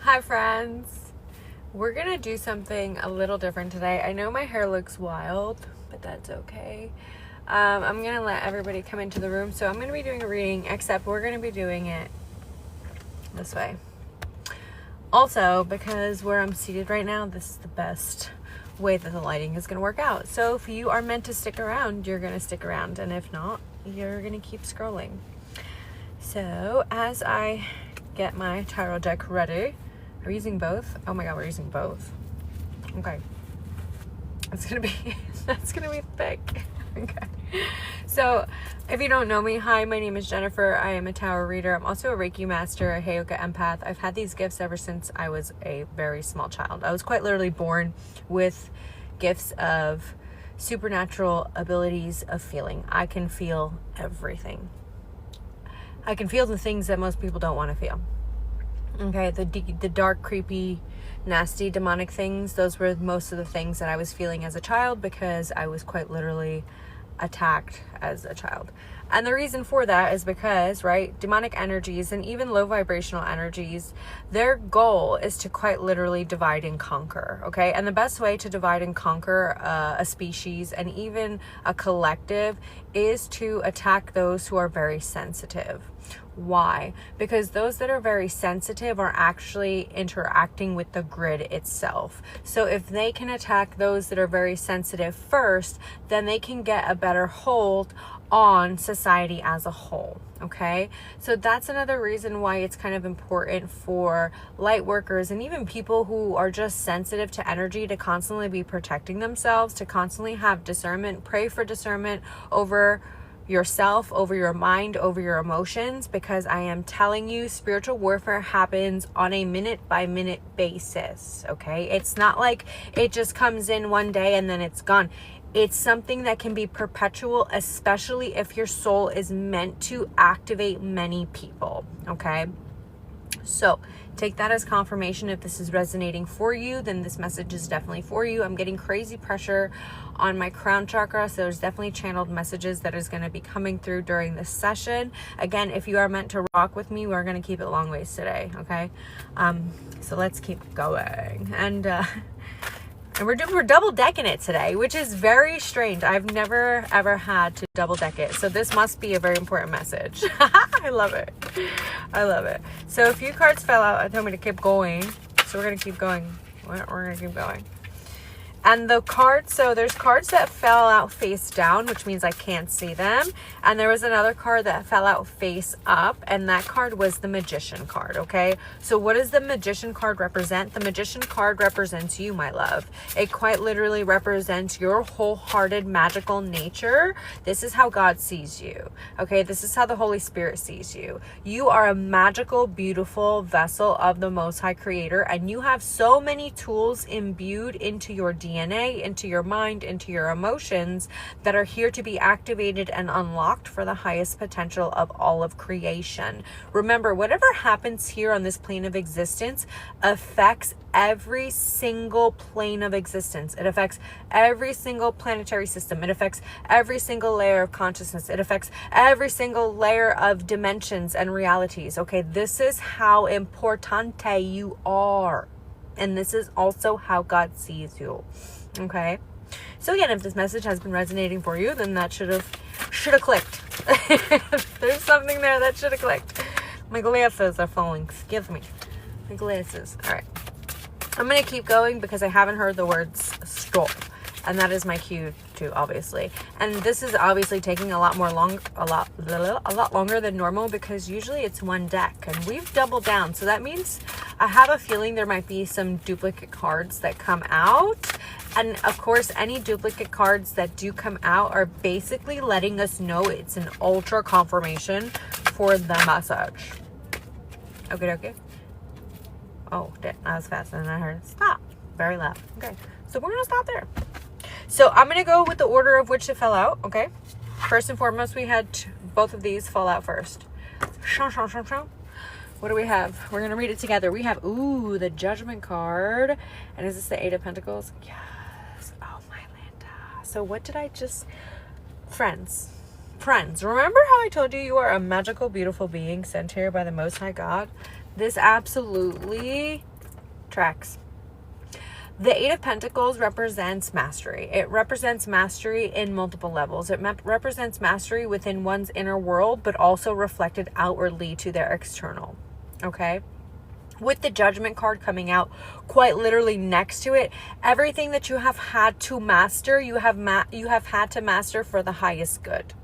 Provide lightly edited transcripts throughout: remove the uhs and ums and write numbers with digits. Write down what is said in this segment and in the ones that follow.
Hi friends, we're gonna do something a little different today. I know my hair looks wild, but that's okay. I'm gonna let everybody come into the room, so I'm gonna be doing a reading, except we're gonna be doing it this way. Also, because where I'm seated right now, this is the best way that the lighting is gonna work out. So if you are meant to stick around, you're gonna stick around, and if not, you're gonna keep scrolling. So as I get my tarot deck ready. Are we using both? Oh my god, we're using both. Okay. That's gonna be thick. Okay. So if you don't know me, hi, my name is Jennifer. I am a tarot reader. I'm also a Reiki Master, a Heyoka empath. I've had these gifts ever since I was a very small child. I was quite literally born with gifts of supernatural abilities of feeling. I can feel everything. I can feel the things that most people don't want to feel. Okay, the dark, creepy, nasty, demonic things, those were most of the things that I was feeling as a child because I was quite literally attacked as a child. And the reason for that is because, right, demonic energies and even low vibrational energies, their goal is to quite literally divide and conquer, okay? And the best way to divide and conquer a species and even a collective is to attack those who are very sensitive. Why? Because those that are very sensitive are actually interacting with the grid itself. So if they can attack those that are very sensitive first, then they can get a better hold on society as a whole. Okay, so that's another reason why it's kind of important for light workers and even people who are just sensitive to energy to constantly be protecting themselves, to constantly have discernment. Pray for discernment over yourself, over your mind, over your emotions, because I am telling you, spiritual warfare happens on a minute by minute basis. Okay, it's not like it just comes in one day and then it's gone. It's something that can be perpetual, especially if your soul is meant to activate many people. Okay, so take that as confirmation. If this is resonating for you, then this message is definitely for you. I'm getting crazy pressure on my crown chakra, so there's definitely channeled messages that is going to be coming through during this session. Again, if you are meant to rock with me, we're going to keep it long ways today. Okay, so let's keep going. And we're double decking it today, which is very strange. I've never ever had to double deck it, so this must be a very important message. I love it. I love it. So a few cards fell out. I told me to keep going, so we're gonna keep going. We're gonna keep going. And the cards, so there's cards that fell out face down, which means I can't see them. And there was another card that fell out face up, and that card was the Magician card, okay? So what does the Magician card represent? The Magician card represents you, my love. It quite literally represents your wholehearted magical nature. This is how God sees you, okay? This is how the Holy Spirit sees you. You are a magical, beautiful vessel of the Most High Creator, and you have so many tools imbued into your DNA, into your mind, into your emotions that are here to be activated and unlocked for the highest potential of all of creation. Remember, whatever happens here on this plane of existence affects every single plane of existence. It affects every single planetary system. It affects every single layer of consciousness. It affects every single layer of dimensions and realities. Okay, this is how importante you are. And this is also how God sees you. Okay. So again, if this message has been resonating for you, then that should have clicked. There's something there that should have clicked. My glasses are falling. Excuse me. My glasses. All right. I'm going to keep going because I haven't heard the words stop. And that is my cue too, obviously. And this is obviously taking a lot longer than normal because usually it's one deck and we've doubled down. So that means I have a feeling there might be some duplicate cards that come out. And of course, any duplicate cards that do come out are basically letting us know it's an ultra confirmation for the message. Okay. Oh, that was faster than I heard. Stop. Very loud. Okay. So we're going to stop there. So I'm going to go with the order of which it fell out, okay? First and foremost, we had both of these fall out first. What do we have? We're going to read it together. We have, the Judgment card. And is this the Eight of Pentacles? Yes. Oh, my Linda. So what did I just... Friends. Remember how I told you are a magical, beautiful being sent here by the Most High God? This absolutely tracks. The Eight of Pentacles represents mastery. It represents mastery in multiple levels. It represents mastery within one's inner world, but also reflected outwardly to their external. Okay? With the Judgment card coming out quite literally next to it, everything that you have had to master, you have had to master for the highest good.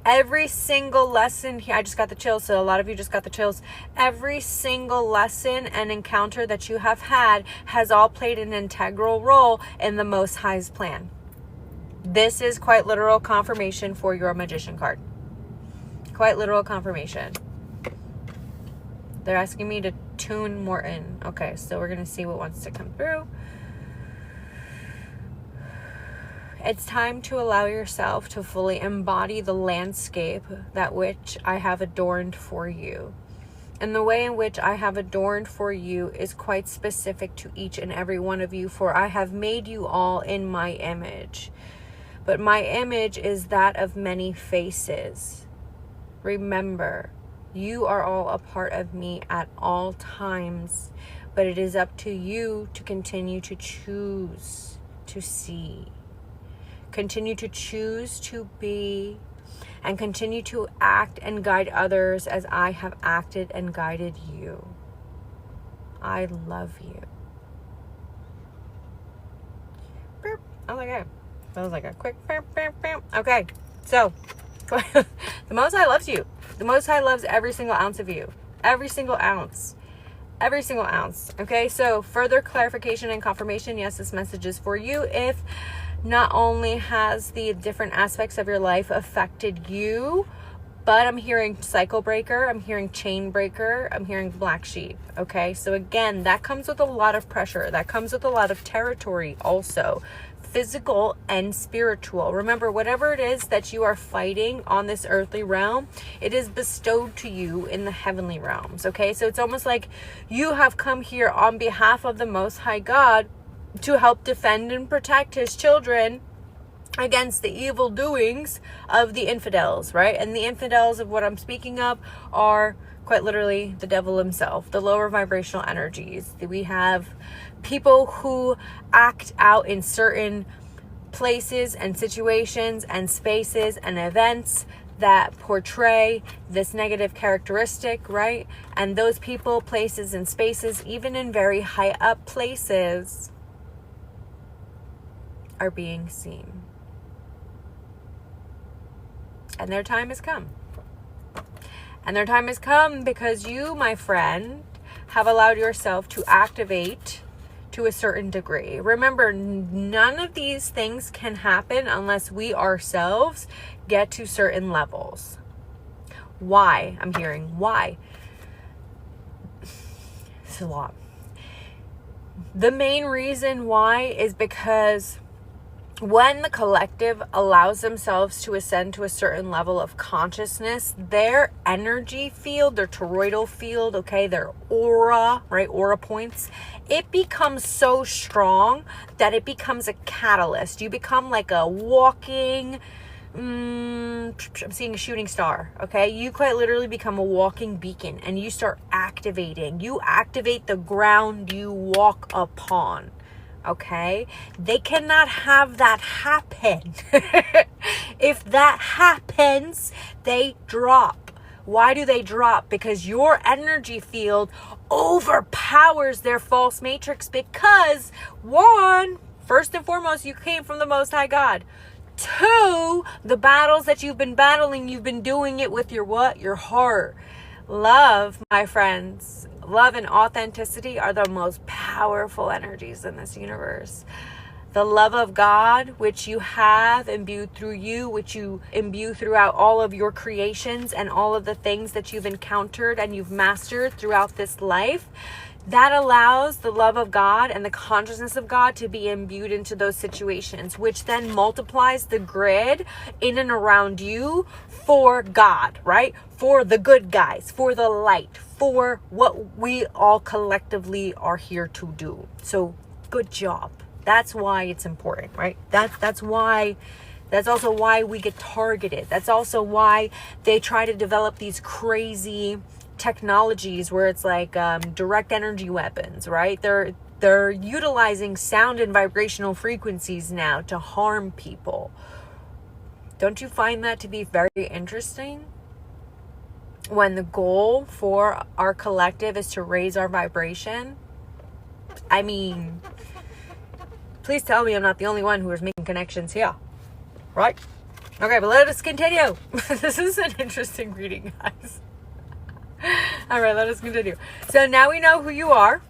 Every single lesson here, I just got the chills, so a lot of you just got the chills. Every single lesson and encounter that you have had has all played an integral role in the Most High's plan. This is quite literal confirmation for your Magician card. Quite literal confirmation. They're asking me to tune more in. Okay, so we're going to see what wants to come through. It's time to allow yourself to fully embody the landscape that which I have adorned for you. And the way in which I have adorned for you is quite specific to each and every one of you, for I have made you all in my image. But my image is that of many faces. Remember, you are all a part of me at all times, but it is up to you to continue to choose to see. Continue to choose to be, and continue to act and guide others as I have acted and guided you. I love you. Burp. Okay. That was like a quick burp, burp, burp. Okay. So, the Most High loves you. The Most High loves every single ounce of you. Every single ounce. Every single ounce. Okay. So, further clarification and confirmation. Yes, this message is for you. If not only has the different aspects of your life affected you, but I'm hearing cycle breaker, I'm hearing chain breaker, I'm hearing black sheep. Okay, so again, that comes with a lot of pressure. That comes with a lot of territory also, physical and spiritual. Remember, whatever it is that you are fighting on this earthly realm, it is bestowed to you in the heavenly realms. Okay, so it's almost like you have come here on behalf of the Most High God to help defend and protect his children against the evil doings of the infidels, right? And the infidels of what I'm speaking of are quite literally the devil himself, the lower vibrational energies. We have people who act out in certain places and situations and spaces and events that portray this negative characteristic, right? And those people, places, and spaces, even in very high up places, are being seen. And their time has come. And their time has come because you, my friend, have allowed yourself to activate to a certain degree. Remember, none of these things can happen unless we ourselves get to certain levels. Why? I'm hearing why. It's a lot. The main reason why is because when the collective allows themselves to ascend to a certain level of consciousness, their energy field, their toroidal field, okay, their aura, right, aura points, it becomes so strong that it becomes a catalyst. You become like a walking, I'm seeing a shooting star, okay? You quite literally become a walking beacon and you start activating. You activate the ground you walk upon. Okay, they cannot have that happen. If that happens, they drop. Why do they drop? Because your energy field overpowers their false matrix because, one, first and foremost, you came from the Most High God. Two, the battles that you've been battling, you've been doing it with your what? Your heart. Love, my friends, love and authenticity are the most powerful energies in this universe. The love of God, which you have imbued through you, which you imbue throughout all of your creations and all of the things that you've encountered and you've mastered throughout this life, that allows the love of God and the consciousness of God to be imbued into those situations, which then multiplies the grid in and around you for God, right? For the good guys, for the light, for what we all collectively are here to do. So good job. That's why it's important, right? That's also why we get targeted. That's also why they try to develop these crazy technologies where it's like direct energy weapons, right? They're utilizing sound and vibrational frequencies now to harm people. Don't you find that to be very interesting? When the goal for our collective is to raise our vibration? I mean, please tell me I'm not the only one who is making connections here, right? Okay, but let us continue. This is an interesting reading, guys. All right, let us continue. So now we know who you are.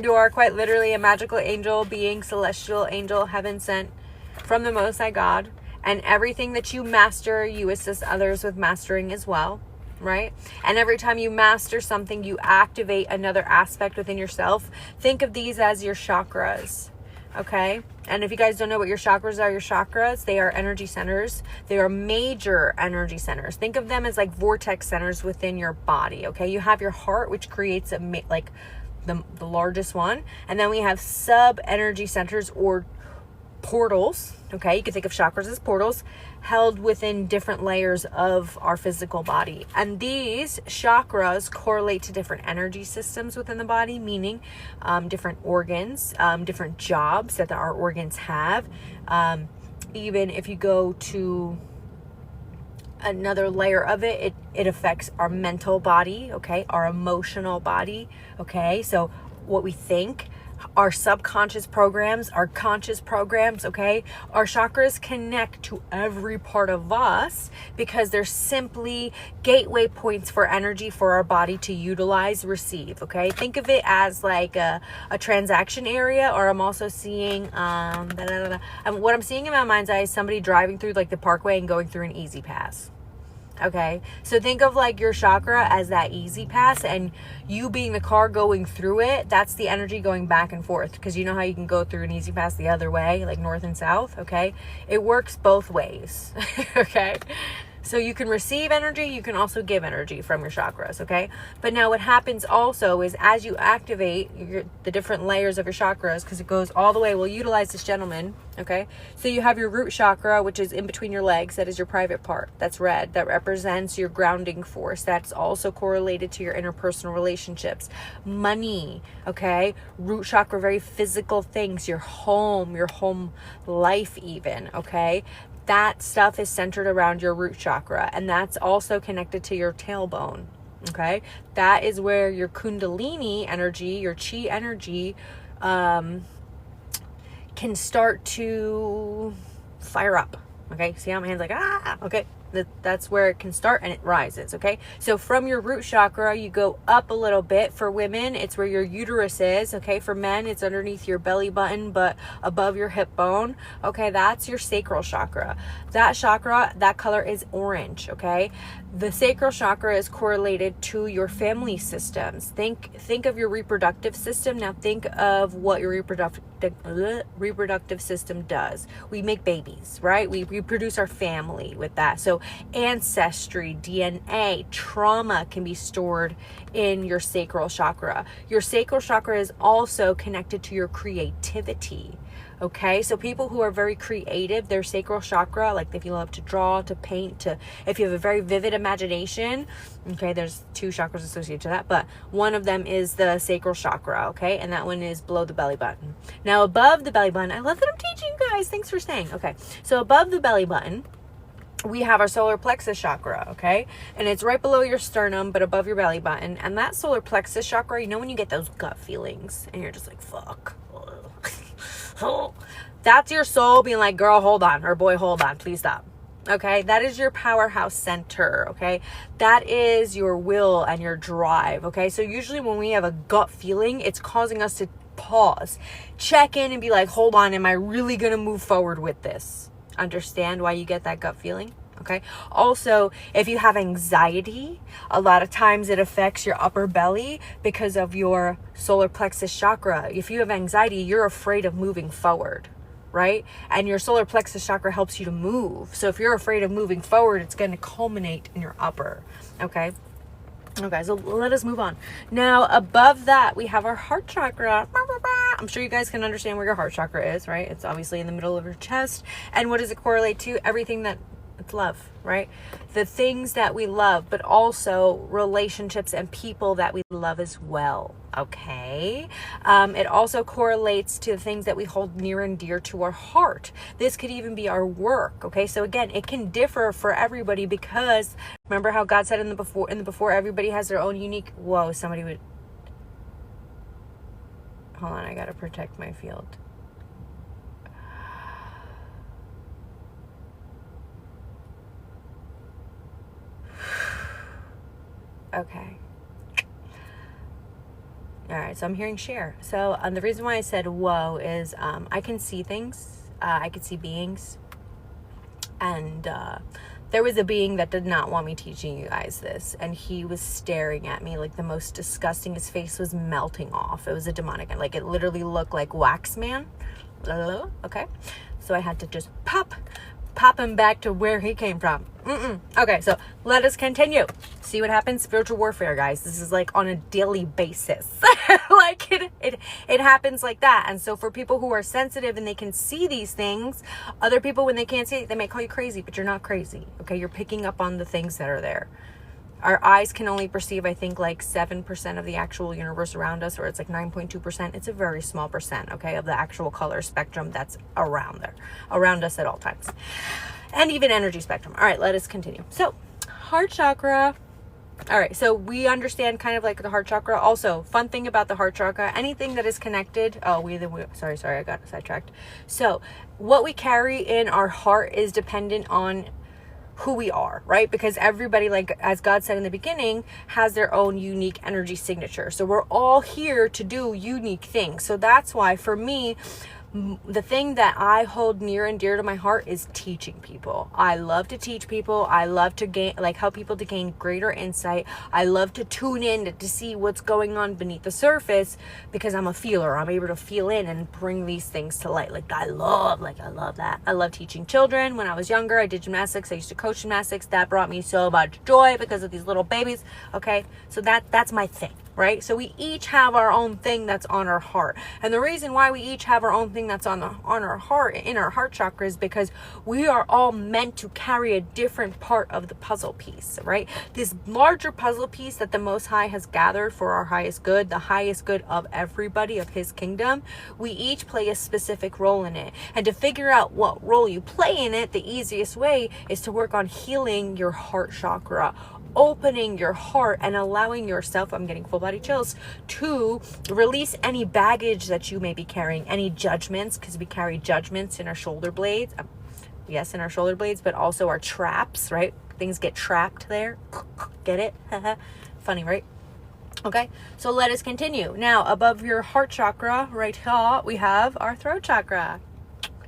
You are quite literally a magical angel, being, celestial angel, heaven sent from the Most High God. And everything that you master, you assist others with mastering as well, right? And every time you master something, you activate another aspect within yourself. Think of these as your chakras, okay? And if you guys don't know what your chakras, they are energy centers. They are major energy centers. Think of them as like vortex centers within your body, okay? You have your heart, which creates the largest one. And then we have sub-energy centers or portals, okay? You can think of chakras as portals held within different layers of our physical body. And these chakras correlate to different energy systems within the body, meaning different organs, different jobs that our organs have. Even if you go to another layer of it affects our mental body, okay? Our emotional body, okay? So what we think, our subconscious programs, our conscious programs, okay? Our chakras connect to every part of us because they're simply gateway points for energy for our body to utilize, receive, okay? Think of it as like a transaction area, or I'm also seeing, what I'm seeing in my mind's eye is somebody driving through like the parkway and going through an easy pass. Okay, so think of like your chakra as that easy pass, and you being the car going through it, that's the energy going back and forth. Because you know how you can go through an easy pass the other way, like north and south, okay? It works both ways, okay? So you can receive energy, you can also give energy from your chakras, okay? But now what happens also is as you activate the different layers of your chakras, because it goes all the way, we'll utilize this gentleman, okay? So you have your root chakra, which is in between your legs. That is your private part. That's red. That represents your grounding force. That's also correlated to your interpersonal relationships. Money, okay? Root chakra, very physical things. Your home life even, okay? That stuff is centered around your root chakra, and that's also connected to your tailbone, okay? That is where your kundalini energy, your chi energy, can start to fire up, okay? See how my hand's like, okay? That's where it can start, and it rises, okay? So from your root chakra, you go up a little bit. For women, it's where your uterus is, okay? For men, it's underneath your belly button, but above your hip bone, okay? That's your sacral chakra. That chakra, that color is orange, okay? The sacral chakra is correlated to your family systems. Think of your reproductive system. Now think of what your reproductive system does. We make babies, right? We reproduce our family with that. So ancestry, DNA, trauma can be stored in your sacral chakra. Your sacral chakra is also connected to your creativity. Okay, so people who are very creative, their sacral chakra, like if you love to draw, to paint, if you have a very vivid imagination, okay, there's 2 chakras associated to that, but one of them is the sacral chakra, okay, and that one is below the belly button. Now above the belly button, I love that I'm teaching you guys, thanks for staying. Okay, so above the belly button, we have our solar plexus chakra, okay? And it's right below your sternum, but above your belly button. And that solar plexus chakra, you know when you get those gut feelings and you're just like, fuck. That's your soul being like, girl, hold on, or boy, hold on, please stop. Okay, that is your powerhouse center, okay? That is your will and your drive, okay? So usually when we have a gut feeling, it's causing us to pause, check in and be like, hold on, am I really gonna move forward with this? Understand why you get that gut feeling? Okay. Also, if you have anxiety, a lot of times it affects your upper belly because of your solar plexus chakra. If you have anxiety, you're afraid of moving forward, right? And your solar plexus chakra helps you to move. So if you're afraid of moving forward, it's going to culminate in your upper. Okay. Okay, so let us move on. Now, above that, we have our heart chakra. I'm sure you guys can understand where your heart chakra is, right? It's obviously in the middle of your chest. And what does it correlate to? Everything that It's love, right? The things that we love, but also relationships and people that we love as well, okay? It also correlates to the things that we hold near and dear to our heart. This could even be our work, okay? So again, it can differ for everybody, because remember how God said in the before, everybody has their own unique, somebody would, hold on, I gotta protect my field. Okay. All right, so I'm hearing share. So the reason why I said whoa is I can see things. I could see beings. And there was a being that did not want me teaching you guys this. And he was staring at me like the most disgusting. His face was melting off. It was a demonic. Like, it literally looked like Wax Man. Okay. So I had to just pop him back to where he came from. Okay, so let us continue. See what happens? Spiritual warfare, guys. This is like on a daily basis. Like it happens like that. And so for people who are sensitive and they can see these things, other people, when they can't see it, they may call you crazy, but you're not crazy. Okay, you're picking up on the things that are there. Our eyes can only perceive, I think, like 7% of the actual universe around us, or it's like 9.2%. It's a very small percent, okay, of the actual color spectrum that's around us at all times. And even energy spectrum. All right, let us continue. So, heart chakra. All right, so we understand kind of like the heart chakra. Also, fun thing about the heart chakra, anything that is connected. Sorry, I got sidetracked. So, what we carry in our heart is dependent on who we are, right? Because everybody, like as God said in the beginning, has their own unique energy signature. So we're all here to do unique things. So that's why for me, the thing that I hold near and dear to my heart is teaching people. I love to teach people. I love to help people to gain greater insight. I love to tune in to see what's going on beneath the surface, because I'm a feeler. I'm able to feel in and bring these things to light. I love that. I love teaching children. When I was younger, I did gymnastics. I used to coach gymnastics. That brought me so much joy because of these little babies. Okay. So that's my thing. Right? So we each have our own thing that's on our heart. And the reason why we each have our own thing that's on our heart, in our heart chakra, is because we are all meant to carry a different part of the puzzle piece, right? This larger puzzle piece that the Most High has gathered for our highest good, the highest good of everybody, of His kingdom, we each play a specific role in it. And to figure out what role you play in it, the easiest way is to work on healing your heart chakra, opening your heart and allowing yourself, I'm getting full body chills, to release any baggage that you may be carrying, any judgments, because we carry judgments in our shoulder blades. Yes, in our shoulder blades, but also our traps, right? Things get trapped there. Get it? Funny, right? Okay, so let us continue. Now, above your heart chakra, right here, we have our throat chakra.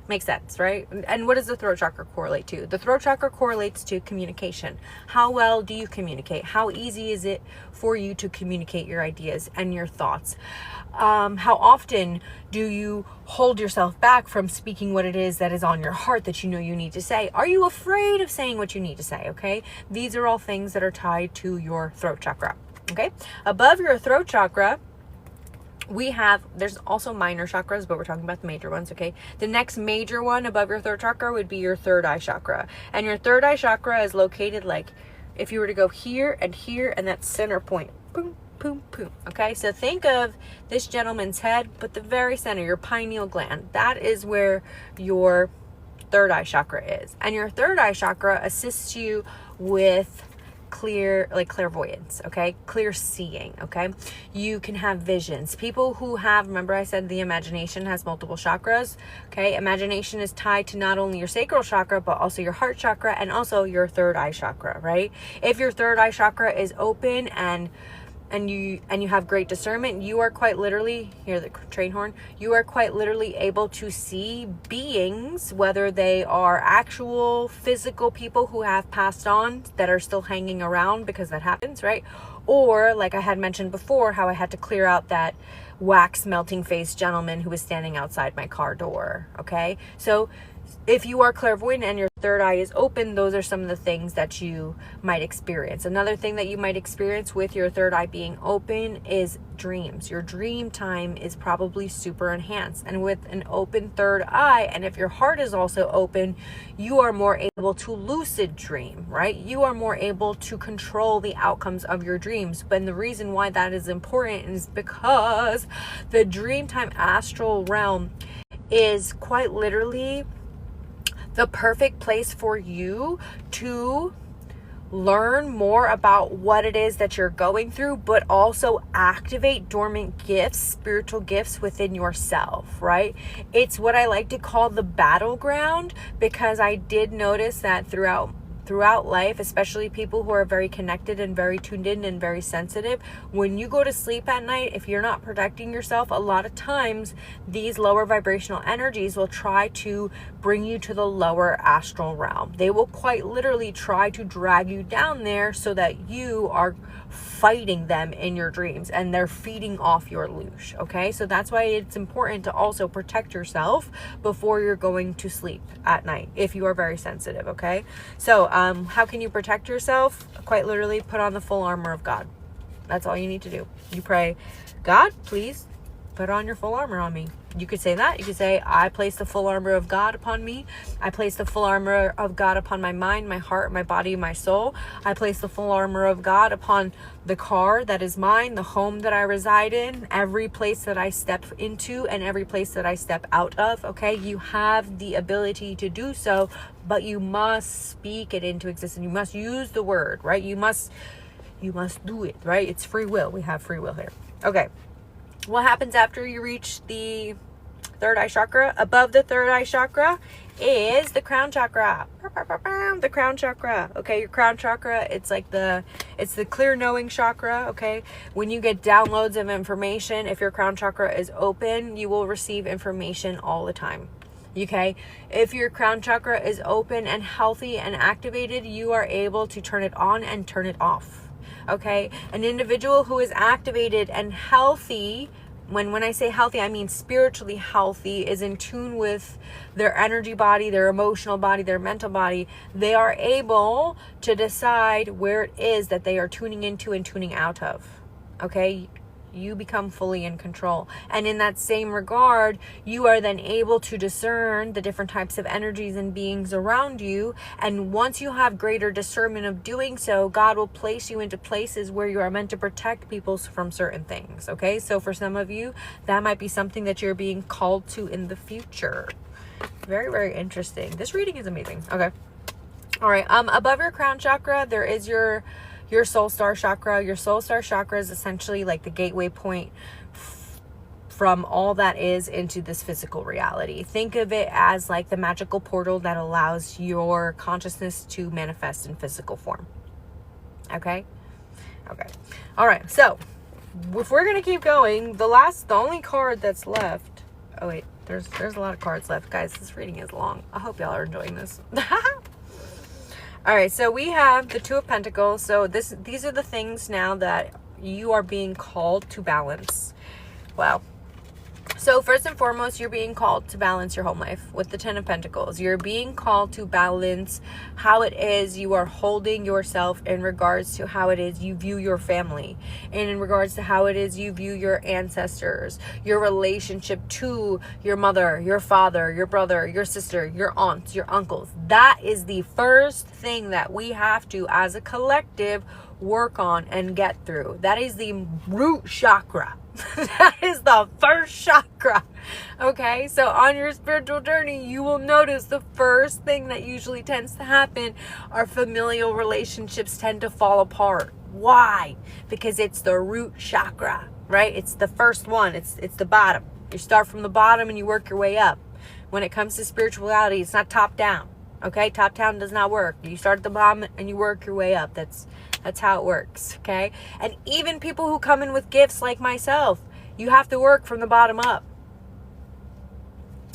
Makes sense, right? And what does the throat chakra correlate to? The throat chakra correlates to communication. How well do you communicate? How easy is it for you to communicate your ideas and your thoughts? How often do you hold yourself back from speaking what it is that is on your heart that you know you need to say? Are you afraid of saying what you need to say? Okay, these are all things that are tied to your throat chakra. Okay, above your throat chakra, there's also minor chakras, but we're talking about the major ones, okay? The next major one above your third chakra would be your third eye chakra. And your third eye chakra is located if you were to go here, and that center point. Boom, boom, boom. Okay, so think of this gentleman's head, but the very center, your pineal gland. That is where your third eye chakra is. And your third eye chakra assists you with clairvoyance, okay? Clear seeing, okay? You can have visions. People who remember I said the imagination has multiple chakras, okay? Imagination is tied to not only your sacral chakra, but also your heart chakra and also your third eye chakra, right? If your third eye chakra is open and you have great discernment, you are quite literally, hear the train horn, you are quite literally able to see beings, whether they are actual physical people who have passed on that are still hanging around, because that happens, right? Or like I had mentioned before, how I had to clear out that wax melting face gentleman who was standing outside my car door, okay? So if you are clairvoyant and your third eye is open, those are some of the things that you might experience. Another thing that you might experience with your third eye being open is dreams. Your dream time is probably super enhanced. And with an open third eye, and if your heart is also open, you are more able to lucid dream, right? You are more able to control the outcomes of your dreams. But the reason why that is important is because the dreamtime astral realm is quite literally the perfect place for you to learn more about what it is that you're going through, but also activate dormant gifts, spiritual gifts within yourself, right? It's what I like to call the battleground, because I did notice that throughout life, especially people who are very connected and very tuned in and very sensitive, when you go to sleep at night, if you're not protecting yourself, a lot of times these lower vibrational energies will try to bring you to the lower astral realm. They will quite literally try to drag you down there so that you are fighting them in your dreams and they're feeding off your loosh. Okay, so that's why it's important to also protect yourself before you're going to sleep at night if you are very sensitive. Okay, so how can you protect yourself? Quite literally, put on the full armor of God. That's all you need to do. You pray, God, please put on your full armor on me. You could say that. You could say, I place the full armor of God upon me. I place the full armor of God upon my mind, my heart, my body, my soul. I place the full armor of God upon the car that is mine, the home that I reside in, every place that I step into and every place that I step out of. Okay, you have the ability to do so, but you must speak it into existence. You must use the word, right? You must do it, right? It's free will. We have free will here. Okay. What happens after you reach the third eye chakra? Above the third eye chakra is the crown chakra. The crown chakra. Okay, your crown chakra, it's the clear knowing chakra. Okay, when you get downloads of information, if your crown chakra is open, you will receive information all the time. Okay, if your crown chakra is open and healthy and activated, you are able to turn it on and turn it off. Okay, an individual who is activated and healthy, when I say healthy, I mean spiritually healthy, is in tune with their energy body, their emotional body, their mental body. They are able to decide where it is that they are tuning into and tuning out of. Okay, you become fully in control. And in that same regard, you are then able to discern the different types of energies and beings around you. And once you have greater discernment of doing so, God will place you into places where you are meant to protect people from certain things. Okay, so for some of you, that might be something that you're being called to in the future. Very, very interesting. This reading is amazing. Okay. All right. Above your crown chakra, there is your soul star chakra. Your soul star chakra is essentially like the gateway point from all that is into this physical reality. Think of it as like the magical portal that allows your consciousness to manifest in physical form. Okay? Okay. All right. So, if we're going to keep going, the only card that's left. Oh, wait. There's a lot of cards left. Guys, this reading is long. I hope y'all are enjoying this. All right, so we have the Two of Pentacles. So these are the things now that you are being called to balance. Wow. So first and foremost, you're being called to balance your home life with the Ten of Pentacles. You're being called to balance how it is you are holding yourself in regards to how it is you view your family, and in regards to how it is you view your ancestors, your relationship to your mother, your father, your brother, your sister, your aunts, your uncles. That is the first thing that we have to, as a collective, work on and get through. That is the root chakra. That is the first chakra. Okay, so on your spiritual journey, you will notice the first thing that usually tends to happen are familial relationships tend to fall apart. Why? Because it's the root chakra, right? It's the first one. It's the bottom. You start from the bottom and you work your way up. When it comes to spirituality, it's not top down. Okay, top down does not work. You start at the bottom and you work your way up. That's how it works, okay? And even people who come in with gifts like myself, you have to work from the bottom up.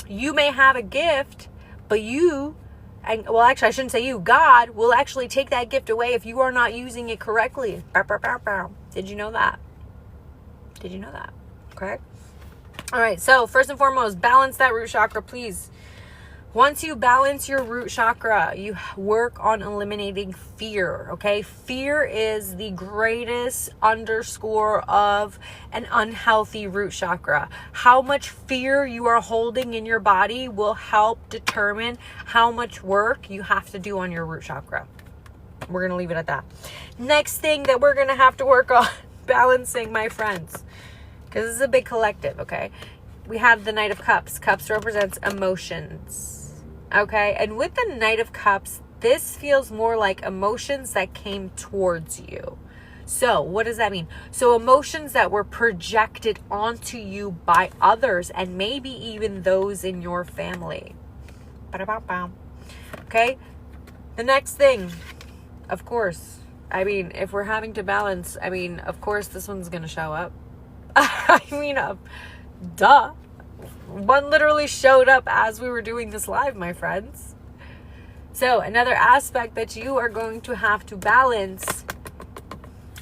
You may have a gift, but well, actually, I shouldn't say you. God will actually take that gift away if you are not using it correctly. Did you know that? Did you know that? Okay. All right, so first and foremost, balance that root chakra, please. Once you balance your root chakra, you work on eliminating fear, okay? Fear is the greatest underscore of an unhealthy root chakra. How much fear you are holding in your body will help determine how much work you have to do on your root chakra. We're going to leave it at that. Next thing that we're going to have to work on, balancing, my friends, because this is a big collective, okay? We have the Knight of Cups. Cups represents emotions. Okay, and with the Knight of Cups, this feels more like emotions that came towards you. So what does that mean? So emotions that were projected onto you by others, and maybe even those in your family. Okay, the next thing, of course, I mean, if we're having to balance, I mean, of course this one's gonna show up. I mean, duh. One literally showed up as we were doing this live, my friends. So another aspect that you are going to have to balance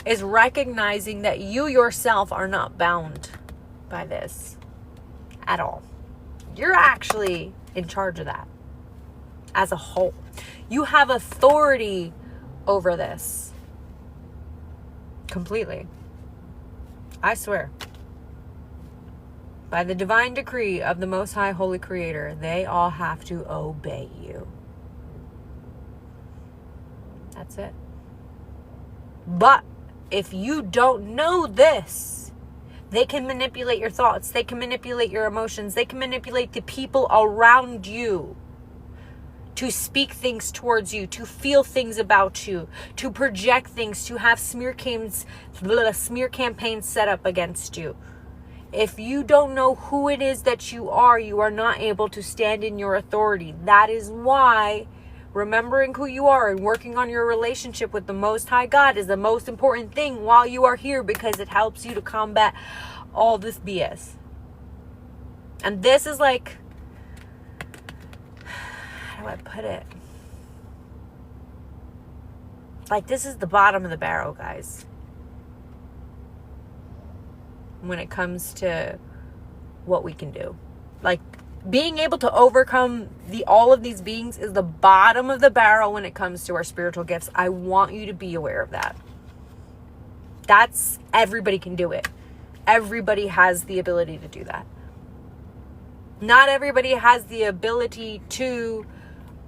is recognizing that you yourself are not bound by this at all. You're actually in charge of that as a whole. You have authority over this completely. I swear. By the divine decree of the Most High Holy Creator, they all have to obey you. That's it. But if you don't know this, they can manipulate your thoughts. They can manipulate your emotions. They can manipulate the people around you to speak things towards you, to feel things about you, to project things, to have smear campaigns set up against you. If you don't know who it is that you are not able to stand in your authority. That is why remembering who you are and working on your relationship with the Most High God is the most important thing while you are here, because it helps you to combat all this BS. And this is like, how do I put it? Like, this is the bottom of the barrel, guys. When it comes to what we can do, like being able to overcome all of these beings is the bottom of the barrel when it comes to our spiritual gifts. I want you to be aware of that. That's, everybody can do it. Everybody has the ability to do that. Not everybody has the ability to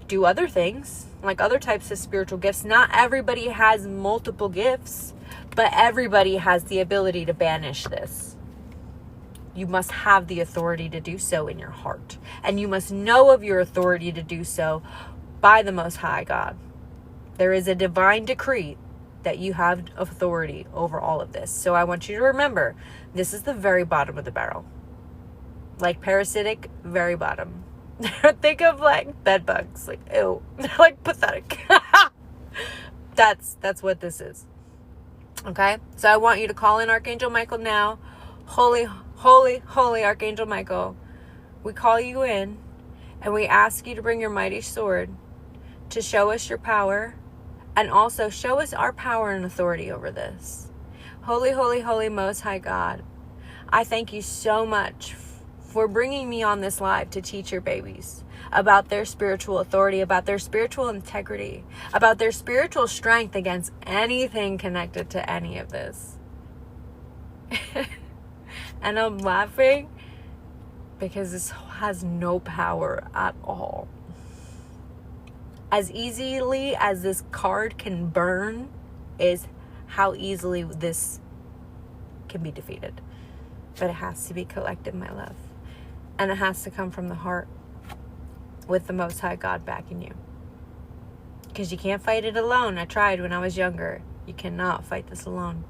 do other things, like other types of spiritual gifts. Not everybody has multiple gifts, but everybody has the ability to banish this. You must have the authority to do so in your heart. And you must know of your authority to do so by the Most High God. There is a divine decree that you have authority over all of this. So I want you to remember, this is the very bottom of the barrel. Like parasitic, very bottom. Think of like bed bugs. Like, ew. Like pathetic. That's what this is. Okay, so I want you to call in Archangel Michael now. Holy, holy, holy Archangel Michael, we call you in and we ask you to bring your mighty sword to show us your power and also show us our power and authority over this. Holy, holy, holy Most High God, I thank you so much for bringing me on this live to teach your babies about their spiritual authority, about their spiritual integrity, about their spiritual strength against anything connected to any of this. And I'm laughing because this has no power at all. As easily as this card can burn is how easily this can be defeated. But it has to be collective, my love. And it has to come from the heart with the Most High God backing you. Because you can't fight it alone. I tried when I was younger. You cannot fight this alone.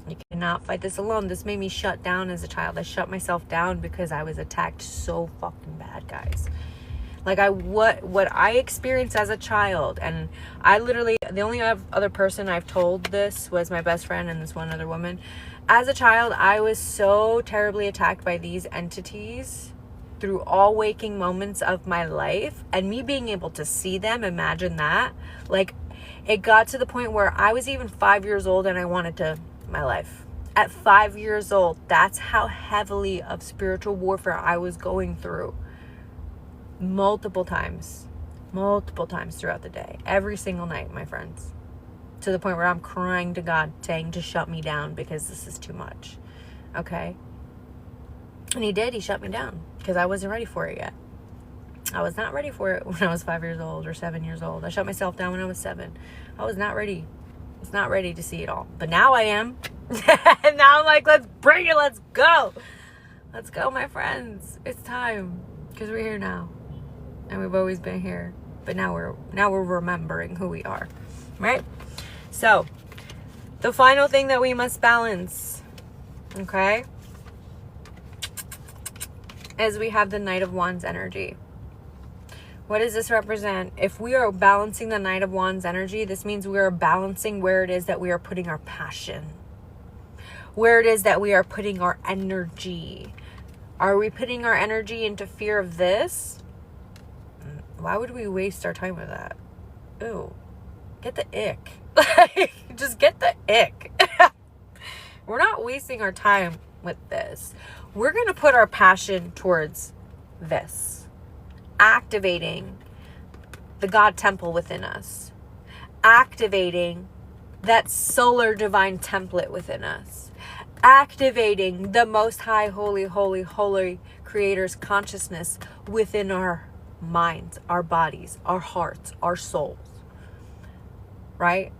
You cannot fight this alone. This made me shut down as a child. I shut myself down because I was attacked so fucking bad, guys. Like what I experienced as a child, and I literally, the only other person I've told this was my best friend and this one other woman. As a child, I was so terribly attacked by these entities through all waking moments of my life, and me being able to see them, imagine that. Like, it got to the point where I was even 5 years old and I wanted to my life. At 5 years old, that's how heavily of spiritual warfare I was going through. multiple times throughout the day, every single night, my friends, to the point where I'm crying to God, saying to shut me down because this is too much. Okay? And he did. He shut me down because I wasn't ready for it yet. I was not ready for it when I was 5 years old or 7 years old. I shut myself down when I was 7. I was not ready. I was not ready to see it all. But now I am. And now I'm like, let's bring it. Let's go. Let's go, my friends. It's time. Because we're here now. And we've always been here. But now we're remembering who we are. Right? So, the final thing that we must balance, okay, is we have the Knight of Wands energy. What does this represent? If we are balancing the Knight of Wands energy, this means we are balancing where it is that we are putting our passion, where it is that we are putting our energy. Are we putting our energy into fear of this? Why would we waste our time with that? Ooh, get the ick. Just get the ick. We're not wasting our time with this. We're going to put our passion towards this. Activating the God temple within us. Activating that solar divine template within us. Activating the most high, holy, holy, holy creator's consciousness within our minds, our bodies, our hearts, our souls. Right?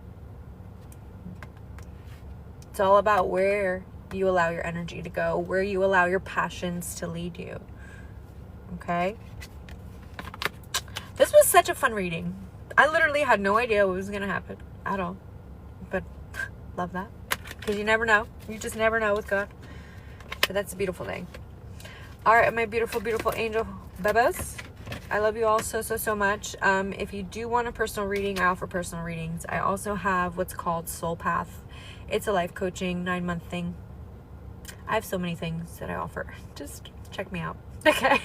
It's all about where you allow your energy to go, where you allow your passions to lead you. Okay? This was such a fun reading. I literally had no idea what was going to happen at all. But love that. Because you never know. You just never know with God. But that's a beautiful thing. All right, my beautiful, beautiful angel bebes. I love you all so, so, so much. If you do want a personal reading, I offer personal readings. I also have what's called Soul Path. It's a life coaching 9-month thing. I have so many things that I offer. Just check me out. Okay?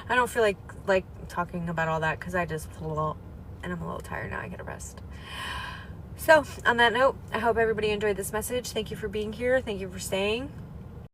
I don't feel like talking about all that because I just flow and I'm a little tired now. I gotta rest. So, on that note, I hope everybody enjoyed this message. Thank you for being here. Thank you for staying.